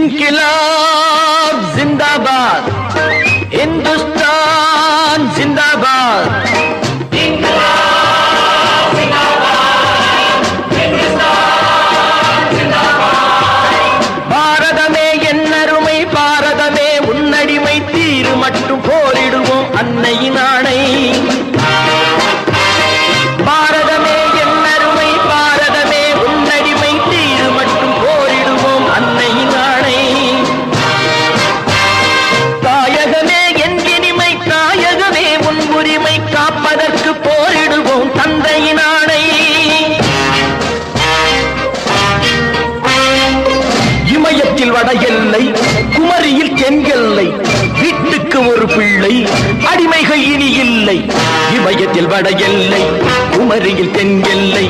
இன்கிலாப் ஜிந்தாபாத், இந்துஸ்தான் ஜிந்தாபாத். பாரதமே என்னருமை, பாரதமே உன்னடிமை, தீரு மட்டும் போரிடுவோம் அன்னையின் ஆணை. பாரதமே என்னருமை, பாரதமே உன்னடிமை, தீரு மட்டும் போரிடுவோம் அன்னையின் ஆணை. தாயகமே என் இனிமை, தாயகமே உன் உரிமை, காப்பதற்கு போரிடுவோம் தந்தையின் ஆணை. இமயத்தில் வட எல்லை, குமரியில் தென் எல்லை, வீட்டுக்கு ஒரு பிள்ளை, அடிமைகள் இனி இல்லை. இமயத்தில் வட எல்லை, குமரியில் தென் எல்லை,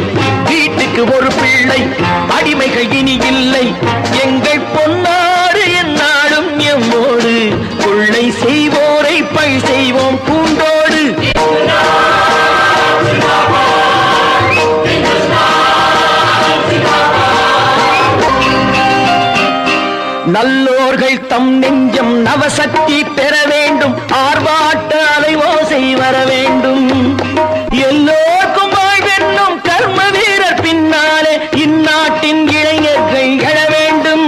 வீட்டுக்கு ஒரு பிள்ளை, அடிமைகள் இனி இல்லை. எங்கள் பொன்னாடு எந்நாளும் எம்மோடு, கொள்ளை செய்வோரை பழி செய்வோம் பூண்டோடு. நல்லோர்கள் தம் நெஞ்சம் நவசக்தி பெற வேண்டும், ஆர்ப்பாட்ட அலைவோசை வர வேண்டும். எல்லோருக்கும் வாழ்வென்னும் கர்ம வீரர் பின்னாலே இந்நாட்டின் இளைஞர்கள் எழ வேண்டும்.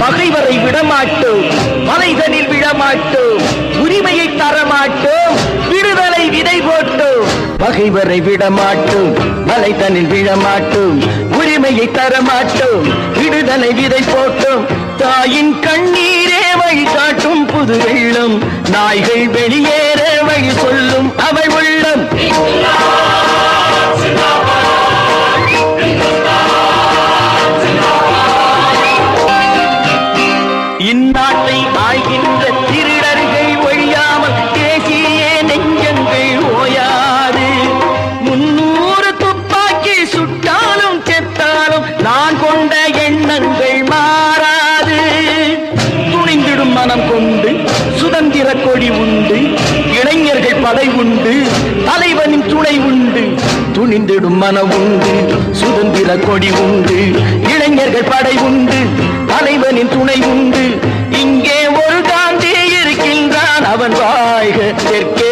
பகைவரை விடமாட்டோம், மலைதனில் விழமாட்டோம், உரிமையை தரமாட்டோம், விடுதலை விதை போட்டோம். பகைவரை விடமாட்டோம், மலைதனில் விழமாட்டோம், உரிமையை தரமாட்டோம், விடுதலை விதை போட்டோம். தாயின் கண்ணீரே வழி காட்டும் புது வெள்ளம், நாய்கள் வெளியேற வழி சொல்லும் அவள் உள்ளம். இந்நாட்டை ஆய்கின்ற திருடர்கள் ஒழியாமல் தேசிய நெஞ்சங்கள் ஓயாது. 300 துப்பாக்கி சுட்டாலும் செத்தாலும் நான் கொண்ட எண்ணங்கள் மாறாது. துணிந்திடும் மனம் கொண்டு சுதந்திர கொடி உண்டு, இளைஞர்கள் படை உண்டு, தலைவனின் துணை உண்டு. துணிந்திடும் மனம் உண்டு, சுதந்திர கொடி உண்டு, இளைஞர்கள் படை உண்டு, தலைவனின் துணை உண்டு. இங்கே ஒரு காந்தி இருக்கின்றான், அவன் வாழ்க தெற்கே